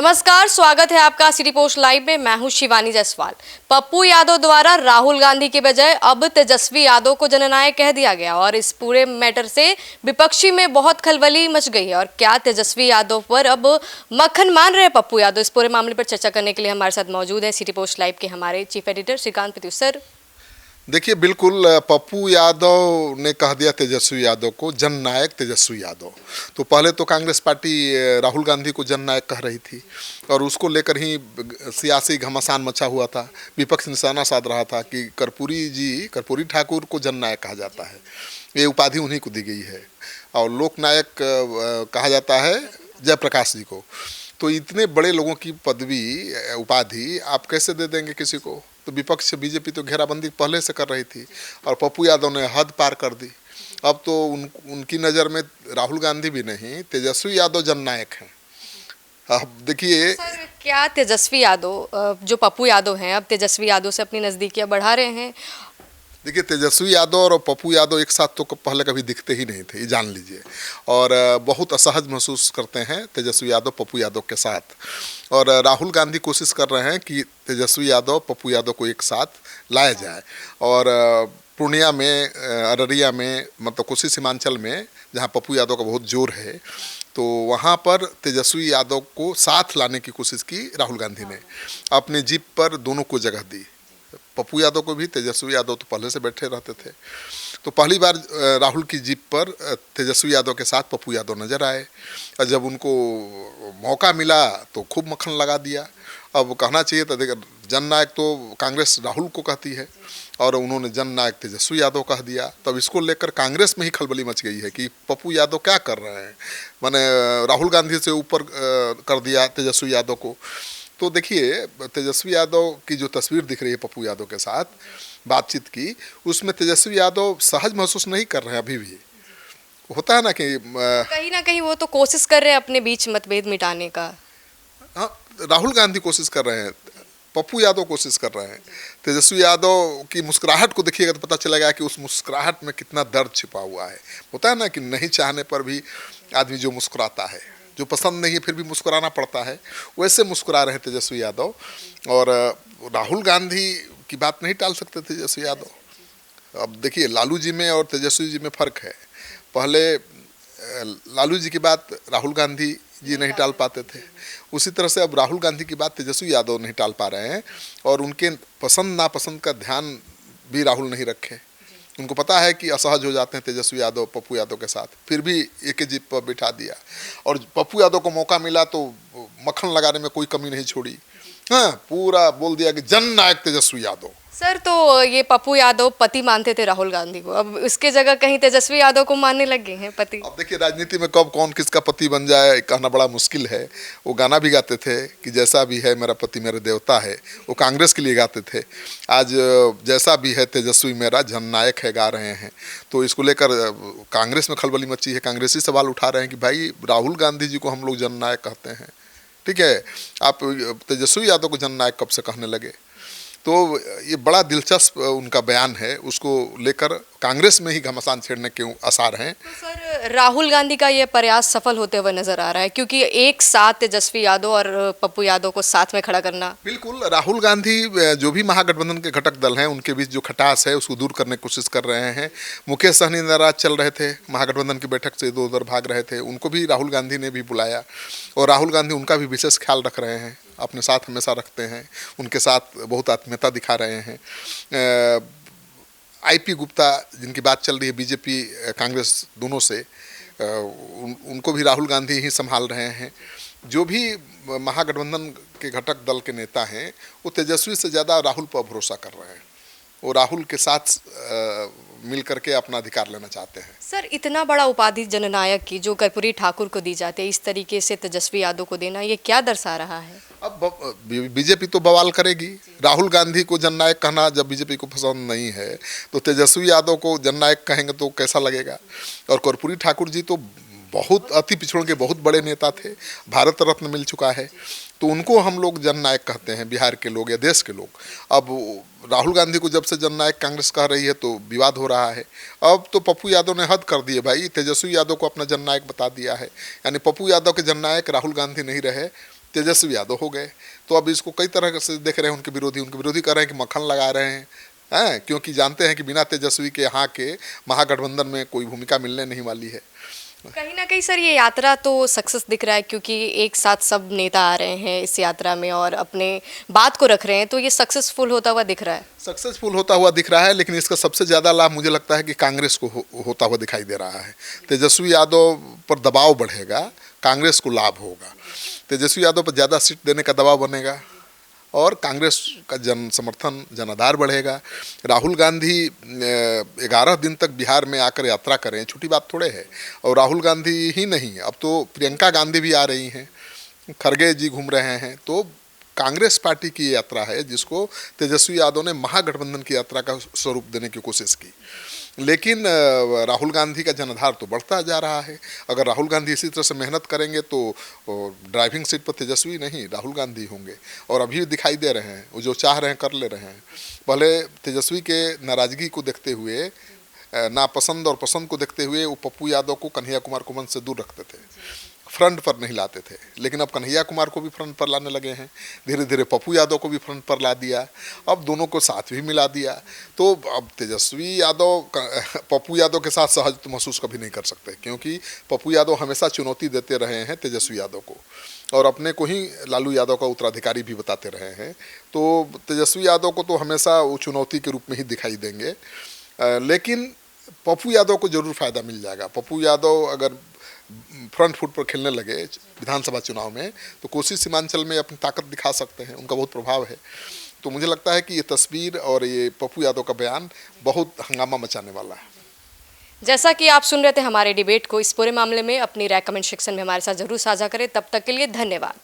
नमस्कार, स्वागत है आपका सिटी पोस्ट लाइव में। मैं हूं शिवानी जायसवाल। पप्पू यादव द्वारा राहुल गांधी के बजाय अब तेजस्वी यादव को जननायक कह दिया गया और इस पूरे मैटर से विपक्षी में बहुत खलबली मच गई है। और क्या तेजस्वी यादव पर अब मक्खन मान रहे पप्पू यादव? इस पूरे मामले पर चर्चा करने के लिए हमारे साथ मौजूद है सिटी पोस्ट लाइव के हमारे चीफ एडिटर श्रीकांत पृथ्वी। सर, देखिए, बिल्कुल पप्पू यादव ने कह दिया तेजस्वी यादव को जननायक तेजस्वी यादव। तो पहले तो कांग्रेस पार्टी राहुल गांधी को जननायक कह रही थी और उसको लेकर ही सियासी घमासान मचा हुआ था। विपक्ष निशाना साध रहा था कि कर्पूरी ठाकुर को जननायक कहा जाता है, ये उपाधि उन्हीं को दी गई है और लोकनायक कहा जाता है जयप्रकाश जी को। तो इतने बड़े लोगों की पदवी उपाधि आप कैसे दे देंगे किसी को? तो विपक्ष बीजेपी तो घेराबंदी पहले से कर रही थी और पप्पू यादव ने हद पार कर दी। अब तो उनकी नज़र में राहुल गांधी भी नहीं, तेजस्वी यादव जननायक हैं। अब देखिए, सर, क्या तेजस्वी यादव जो पप्पू यादव हैं अब तेजस्वी यादव से अपनी नज़दीकियां बढ़ा रहे हैं? देखिए, तेजस्वी यादव और पप्पू यादव एक साथ तो पहले कभी दिखते ही नहीं थे, ये जान लीजिए। और बहुत असहज महसूस करते हैं तेजस्वी यादव पप्पू यादव के साथ। और राहुल गांधी कोशिश कर रहे हैं कि तेजस्वी यादव पप्पू यादव को एक साथ लाया जाए। और पूर्णिया में, अररिया में, मतलब कोसी सीमांचल में जहाँ पप्पू यादव का बहुत जोर है, तो वहाँ पर तेजस्वी यादव को साथ लाने की कोशिश की राहुल गांधी ने। अपने जीप पर दोनों को जगह दी, पप्पू यादव को भी। तेजस्वी यादव तो पहले से बैठे रहते थे। तो पहली बार राहुल की जीप पर तेजस्वी यादव के साथ पप्पू यादव नजर आए और जब उनको मौका मिला तो खूब मक्खन लगा दिया। अब कहना चाहिए तो देखिए, जननायक तो कांग्रेस राहुल को कहती है और उन्होंने जननायक तेजस्वी यादव कह दिया। तब इसको लेकर कांग्रेस में ही खलबली मच गई है कि पप्पू यादव क्या कर रहे हैं, माने राहुल गांधी से ऊपर कर दिया तेजस्वी यादव को। तो देखिए, तेजस्वी यादव की जो तस्वीर दिख रही है पप्पू यादव के साथ बातचीत की, उसमें तेजस्वी यादव सहज महसूस नहीं कर रहे हैं। अभी भी होता है ना कि कहीं ना कहीं वो तो कोशिश कर रहे हैं अपने बीच मतभेद मिटाने का। हाँ, राहुल गांधी कोशिश कर रहे हैं, पप्पू यादव कोशिश कर रहे हैं। तेजस्वी यादव की मुस्कुराहट को देखिएगा तो पता चलेगा कि उस मुस्कुराहट में कितना दर्द छिपा हुआ है। होता है ना कि नहीं चाहने पर भी आदमी जो मुस्कुराता है, जो पसंद नहीं है फिर भी मुस्कुराना पड़ता है, वैसे मुस्कुरा रहे तेजस्वी यादव। और राहुल गांधी की बात नहीं टाल सकते तेजस्वी यादव। अब देखिए, लालू जी में और तेजस्वी जी में फ़र्क है। पहले लालू जी की बात राहुल गांधी जी नहीं टाल पाते थे, उसी तरह से अब राहुल गांधी की बात तेजस्वी यादव नहीं टाल पा रहे हैं। और उनके पसंद नापसंद का ध्यान भी राहुल नहीं रखे। उनको पता है कि असहज हो जाते हैं तेजस्वी यादव पप्पू यादव के साथ, फिर भी एक ही जीप पर बिठा दिया। और पप्पू यादव को मौका मिला तो मक्खन लगाने में कोई कमी नहीं छोड़ी। हाँ, पूरा बोल दिया कि जननायक तेजस्वी यादव। सर, तो ये पप्पू यादव पति मानते थे राहुल गांधी को, अब उसके जगह कहीं तेजस्वी यादव को मानने लग गए हैं पति। अब देखिए, राजनीति में कब कौन किसका पति बन जाए कहना बड़ा मुश्किल है। वो गाना भी गाते थे कि जैसा भी है मेरा पति मेरे देवता है, वो कांग्रेस के लिए गाते थे। आज जैसा भी है तेजस्वी मेरा जननायक है गा रहे हैं। तो इसको लेकर कांग्रेस में खलबली मची है। कांग्रेसी सवाल उठा रहे हैं कि भाई, राहुल गांधी जी को हम लोग जननायक कहते हैं, ठीक है, आप तेजस्वी यादव को जननायक कब से कहने लगे? तो ये बड़ा दिलचस्प उनका बयान है, उसको लेकर कांग्रेस में ही घमासान छेड़ने के आसार हैं। तो सर, राहुल गांधी का ये प्रयास सफल होते हुए नजर आ रहा है, क्योंकि एक साथ तेजस्वी यादव और पप्पू यादव को साथ में खड़ा करना। बिल्कुल, राहुल गांधी जो भी महागठबंधन के घटक दल हैं उनके बीच जो खटास है उसको दूर करने की कोशिश कर रहे हैं। मुकेश सहनी नाराज चल रहे थे, महागठबंधन की बैठक से इधर उधर भाग रहे थे, उनको भी राहुल गांधी ने भी बुलाया और राहुल गांधी उनका भी विशेष ख्याल रख रहे हैं, अपने साथ हमेशा रखते हैं, उनके साथ बहुत आत्मीयता दिखा रहे हैं। आईपी गुप्ता जिनकी बात चल रही है बीजेपी कांग्रेस दोनों से, उनको भी राहुल गांधी ही संभाल रहे हैं। जो भी महागठबंधन के घटक दल के नेता हैं वो तेजस्वी से ज़्यादा राहुल पर भरोसा कर रहे हैं। वो राहुल के साथ मिल करके अपना अधिकार लेना चाहते हैं। सर, इतना बड़ा उपाधि जननायक की जो कर्पूरी ठाकुर को दी जाती है, इस तरीके से तेजस्वी यादव को देना, ये क्या दर्शा रहा है? अब बीजेपी तो बवाल करेगी। राहुल गांधी को जननायक कहना जब बीजेपी को पसंद नहीं है तो तेजस्वी यादव को जननायक कहेंगे तो कैसा लगेगा? और कर्पूरी ठाकुर जी तो बहुत अति पिछड़ों के बहुत बड़े नेता थे, भारत रत्न मिल चुका है, तो उनको हम लोग जननायक कहते हैं, बिहार के लोग या देश के लोग। अब राहुल गांधी को जब से जननायक कांग्रेस कह रही है तो विवाद हो रहा है। अब तो पप्पू यादव ने हद कर दी है भाई, तेजस्वी यादव को अपना जननायक बता दिया है। यानी पप्पू यादव के जननायक राहुल गांधी नहीं रहे, तेजस्वी यादव हो गए। तो अब इसको कई तरह से देख रहे हैं उनके विरोधी कह रहे हैं कि मक्खन लगा रहे हैं, क्योंकि जानते हैं कि बिना तेजस्वी के यहाँ के महागठबंधन में कोई भूमिका मिलने नहीं वाली है। कहीं ना कहीं सर ये यात्रा तो सक्सेस दिख रहा है, क्योंकि एक साथ सब नेता आ रहे हैं इस यात्रा में और अपने बात को रख रहे हैं, तो ये सक्सेसफुल होता हुआ दिख रहा है। सक्सेसफुल होता हुआ दिख रहा है, लेकिन इसका सबसे ज़्यादा लाभ मुझे लगता है कि कांग्रेस को होता हुआ दिखाई दे रहा है। तेजस्वी यादव पर दबाव बढ़ेगा, कांग्रेस को लाभ होगा। तेजस्वी यादव पर ज़्यादा सीट देने का दबाव बनेगा और कांग्रेस का जन समर्थन, जनाधार बढ़ेगा। राहुल गांधी 11 दिन तक बिहार में आकर यात्रा करें, छोटी बात थोड़े है। और राहुल गांधी ही नहीं, अब तो प्रियंका गांधी भी आ रही हैं, खरगे जी घूम रहे हैं। तो कांग्रेस पार्टी की यात्रा है जिसको तेजस्वी यादव ने महागठबंधन की यात्रा का स्वरूप देने की कोशिश की, लेकिन राहुल गांधी का जनाधार तो बढ़ता जा रहा है। अगर राहुल गांधी इसी तरह से मेहनत करेंगे तो ड्राइविंग सीट पर तेजस्वी नहीं, राहुल गांधी होंगे। और अभी दिखाई दे रहे हैं, वो जो चाह रहे हैं कर ले रहे हैं। पहले तेजस्वी के नाराजगी को देखते हुए, नापसंद और पसंद को देखते हुए वो पप्पू यादव को कन्हैया कुमार को मंच से दूर रखते थे, फ्रंट पर नहीं लाते थे। लेकिन अब कन्हैया कुमार को भी फ्रंट पर लाने लगे हैं, धीरे धीरे पप्पू यादव को भी फ्रंट पर ला दिया, अब दोनों को साथ भी मिला दिया। तो अब तेजस्वी यादव पप्पू यादव के साथ सहज तो महसूस कभी नहीं कर सकते, क्योंकि पप्पू यादव हमेशा चुनौती देते रहे हैं तेजस्वी यादव को, और अपने को ही लालू यादव का उत्तराधिकारी भी बताते रहे हैं। तो तेजस्वी यादव को तो हमेशा वो चुनौती के रूप में ही दिखाई देंगे, लेकिन पप्पू यादव को जरूर फायदा मिल जाएगा। पप्पू यादव अगर फ्रंट फुट पर खेलने लगे विधानसभा चुनाव में, तो कोसी सीमांचल में अपनी ताकत दिखा सकते हैं, उनका बहुत प्रभाव है। तो मुझे लगता है कि ये तस्वीर और ये पप्पू यादव का बयान बहुत हंगामा मचाने वाला है। जैसा कि आप सुन रहे थे हमारे डिबेट को, इस पूरे मामले में अपनी राय कमेंट सेक्शन में हमारे साथ जरूर साझा करें। तब तक के लिए धन्यवाद।